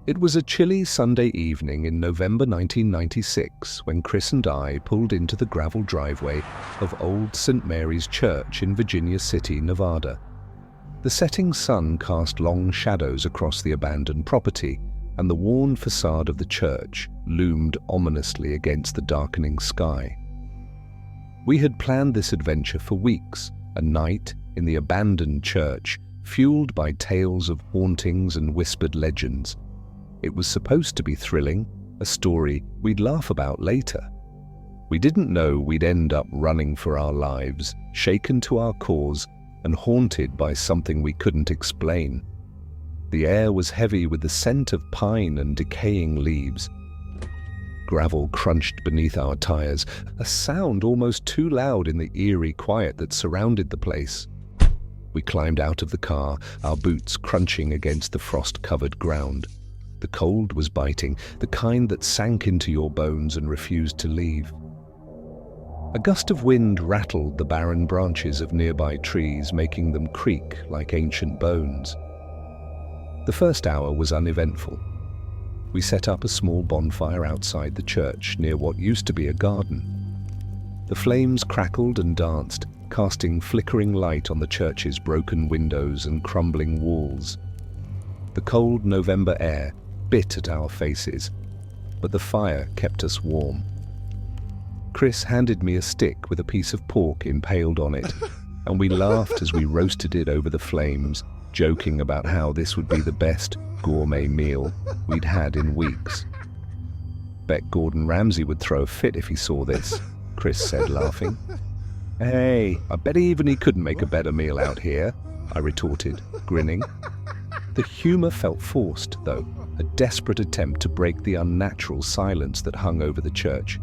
It was a chilly Sunday evening in November 1996 when Chris and I pulled into the gravel driveway of Old St. Mary's Church in Virginia City, Nevada. The setting sun cast long shadows across the abandoned property, and the worn facade of the church loomed ominously against the darkening sky. We had planned this adventure for weeks, a night in the abandoned church, fueled by tales of hauntings and whispered legends. It was supposed to be thrilling, a story we'd laugh about later. We didn't know we'd end up running for our lives, shaken to our cores, and haunted by something we couldn't explain. The air was heavy with the scent of pine and decaying leaves. Gravel crunched beneath our tires, a sound almost too loud in the eerie quiet that surrounded the place. We climbed out of the car, our boots crunching against the frost-covered ground. The cold was biting, the kind that sank into your bones and refused to leave. A gust of wind rattled the barren branches of nearby trees, making them creak like ancient bones. The first hour was uneventful. We set up a small bonfire outside the church near what used to be a garden. The flames crackled and danced, casting flickering light on the church's broken windows and crumbling walls. The cold November air bit at our faces, but the fire kept us warm. Chris handed me a stick with a piece of pork impaled on it, and we laughed as we roasted it over the flames, joking about how this would be the best gourmet meal we'd had in weeks. Bet Gordon Ramsay would throw a fit if he saw this, Chris said, laughing. Hey, I bet even he couldn't make a better meal out here, I retorted, grinning. The humor felt forced, though, a desperate attempt to break the unnatural silence that hung over the church.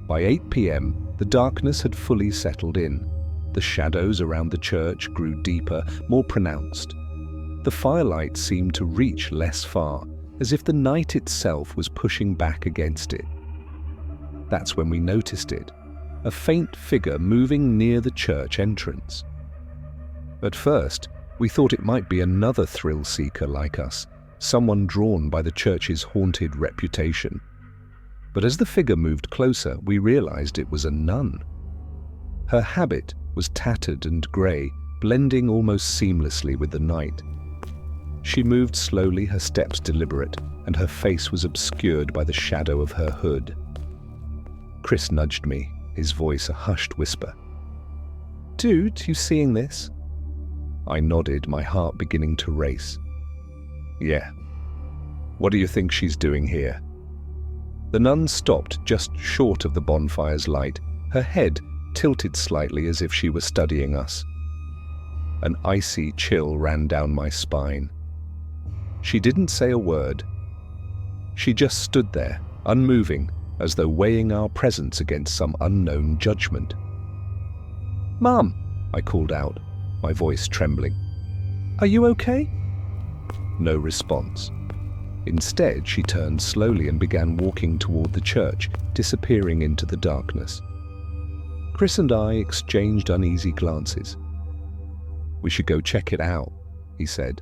By 8 p.m., the darkness had fully settled in. The shadows around the church grew deeper, more pronounced. The firelight seemed to reach less far, as if the night itself was pushing back against it. That's when we noticed it, a faint figure moving near the church entrance. At first, we thought it might be another thrill-seeker like us, someone drawn by the church's haunted reputation. But as the figure moved closer, we realized it was a nun. Her habit was tattered and grey, blending almost seamlessly with the night. She moved slowly, her steps deliberate, and her face was obscured by the shadow of her hood. Chris nudged me, his voice a hushed whisper. "Dude, you seeing this?" I nodded, my heart beginning to race. "Yeah. What do you think she's doing here?" The nun stopped just short of the bonfire's light, her head tilted slightly as if she were studying us. An icy chill ran down my spine. She didn't say a word. She just stood there, unmoving, as though weighing our presence against some unknown judgment. "Mom," I called out, my voice trembling. "Are you okay?" No response. Instead, she turned slowly and began walking toward the church, disappearing into the darkness. Chris and I exchanged uneasy glances. "We should go check it out," he said,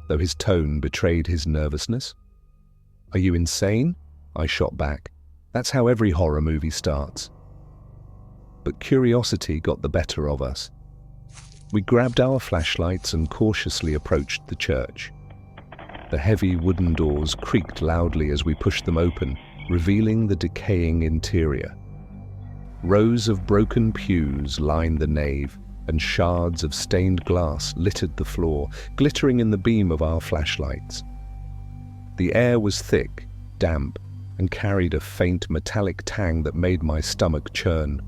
though his tone betrayed his nervousness. "Are you insane?" I shot back. "That's how every horror movie starts." But curiosity got the better of us. We grabbed our flashlights and cautiously approached the church. The heavy wooden doors creaked loudly as we pushed them open, revealing the decaying interior. Rows of broken pews lined the nave, and shards of stained glass littered the floor, glittering in the beam of our flashlights. The air was thick, damp, and carried a faint metallic tang that made my stomach churn.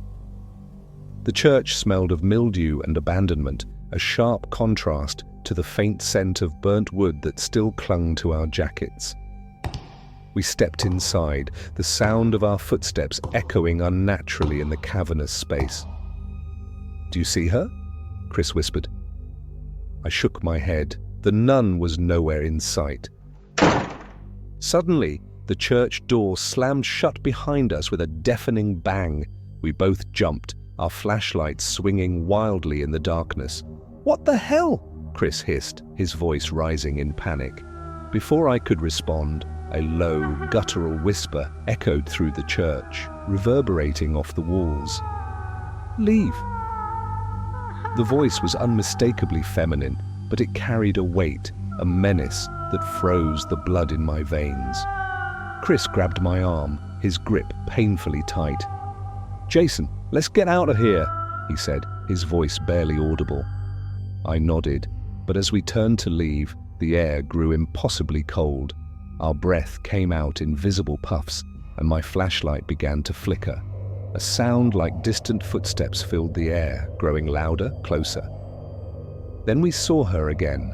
The church smelled of mildew and abandonment, a sharp contrast to the faint scent of burnt wood that still clung to our jackets. We stepped inside, the sound of our footsteps echoing unnaturally in the cavernous space. "Do you see her?" Chris whispered. I shook my head. The nun was nowhere in sight. Suddenly, the church door slammed shut behind us with a deafening bang. We both jumped, our flashlights swinging wildly in the darkness. "What the hell?" Chris hissed, his voice rising in panic. Before I could respond, A low, guttural whisper echoed through the church, reverberating off the walls. "Leave." The voice was unmistakably feminine, but it carried a weight, a menace that froze the blood in my veins. Chris grabbed my arm, his grip painfully tight. "Jason, let's get out of here," he said, his voice barely audible. I nodded, but as we turned to leave, the air grew impossibly cold. Our breath came out in visible puffs, and my flashlight began to flicker. A sound like distant footsteps filled the air, growing louder, closer. Then we saw her again.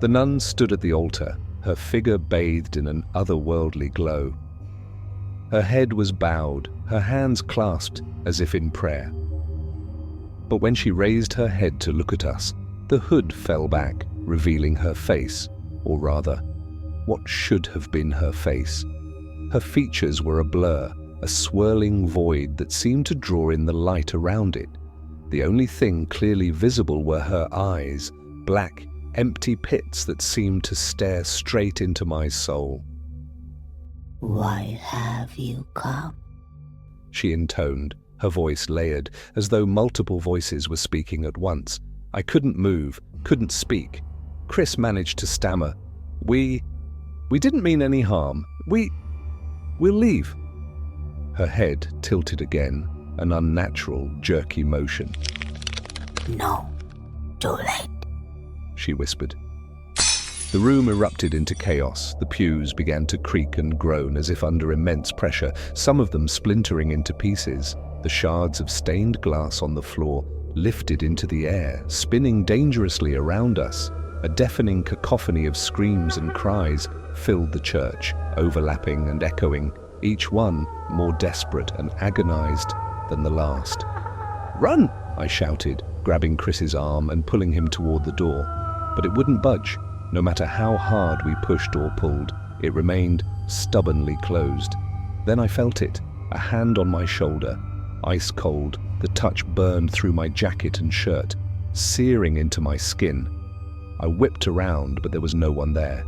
The nun stood at the altar, her figure bathed in an otherworldly glow. Her head was bowed, her hands clasped as if in prayer. But when she raised her head to look at us, the hood fell back, revealing her face, or rather, what should have been her face. Her features were a blur, a swirling void that seemed to draw in the light around it. The only thing clearly visible were her eyes, black, empty pits that seemed to stare straight into my soul. "Why have you come?" she intoned, her voice layered, as though multiple voices were speaking at once. I couldn't move, couldn't speak. Chris managed to stammer, We didn't mean any harm. We'll leave." Her head tilted again, an unnatural, jerky motion. "No, too late," she whispered. The room erupted into chaos. The pews began to creak and groan as if under immense pressure, some of them splintering into pieces. The shards of stained glass on the floor lifted into the air, spinning dangerously around us. A deafening cacophony of screams and cries filled the church, overlapping and echoing, each one more desperate and agonized than the last. "Run!" I shouted, grabbing Chris's arm and pulling him toward the door. But it wouldn't budge. No matter how hard we pushed or pulled, it remained stubbornly closed. Then I felt it, a hand on my shoulder, ice cold. The touch burned through my jacket and shirt, searing into my skin. I whipped around, but there was no one there.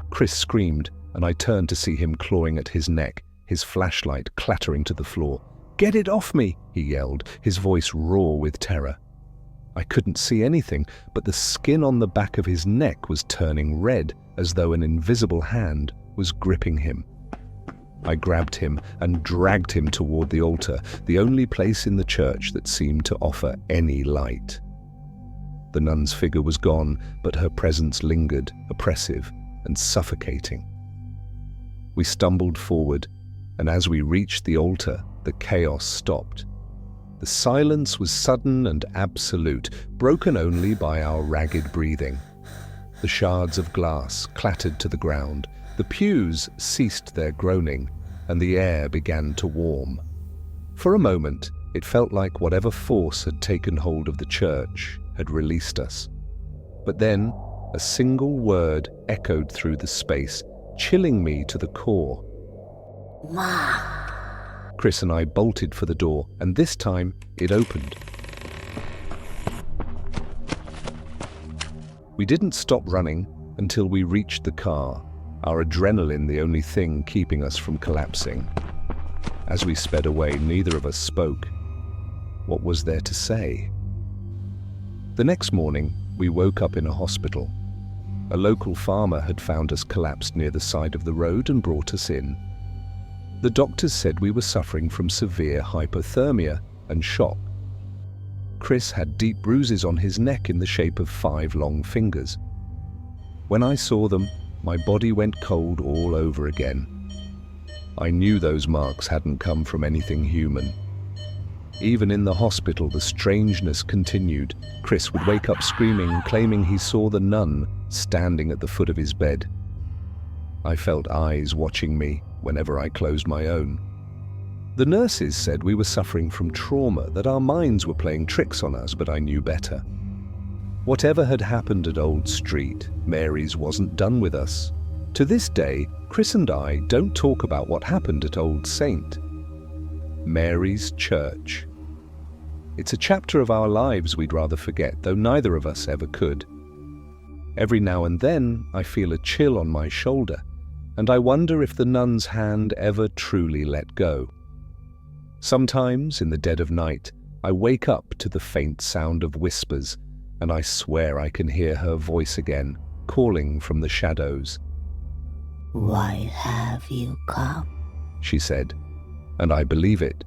Chris screamed, and I turned to see him clawing at his neck, his flashlight clattering to the floor. "Get it off me!" he yelled, his voice raw with terror. I couldn't see anything, but the skin on the back of his neck was turning red, as though an invisible hand was gripping him. I grabbed him and dragged him toward the altar, the only place in the church that seemed to offer any light. The nun's figure was gone, but her presence lingered, oppressive and suffocating. We stumbled forward, and as we reached the altar, the chaos stopped. The silence was sudden and absolute, broken only by our ragged breathing. The shards of glass clattered to the ground, the pews ceased their groaning, and the air began to warm. For a moment, it felt like whatever force had taken hold of the church had released us. But then, a single word echoed through the space, chilling me to the core. "Mom." Chris and I bolted for the door, and this time it opened. We didn't stop running until we reached the car, our adrenaline the only thing keeping us from collapsing. As we sped away, neither of us spoke. What was there to say? The next morning, we woke up in a hospital. A local farmer had found us collapsed near the side of the road and brought us in. The doctors said we were suffering from severe hypothermia and shock. Chris had deep bruises on his neck in the shape of 5 long fingers. When I saw them, my body went cold all over again. I knew those marks hadn't come from anything human. Even in the hospital, the strangeness continued. Chris would wake up screaming, claiming he saw the nun standing at the foot of his bed. I felt eyes watching me whenever I closed my own. The nurses said we were suffering from trauma, that our minds were playing tricks on us, but I knew better. Whatever had happened at Old Street, Mary's wasn't done with us. To this day, Chris and I don't talk about what happened at Old Saint. Mary's Church. It's a chapter of our lives we'd rather forget, though neither of us ever could. Every now and then I feel a chill on my shoulder, and I wonder if the nun's hand ever truly let go. Sometimes, in the dead of night, I wake up to the faint sound of whispers, and I swear I can hear her voice again, calling from the shadows. Why have you come? She said, and I believe it.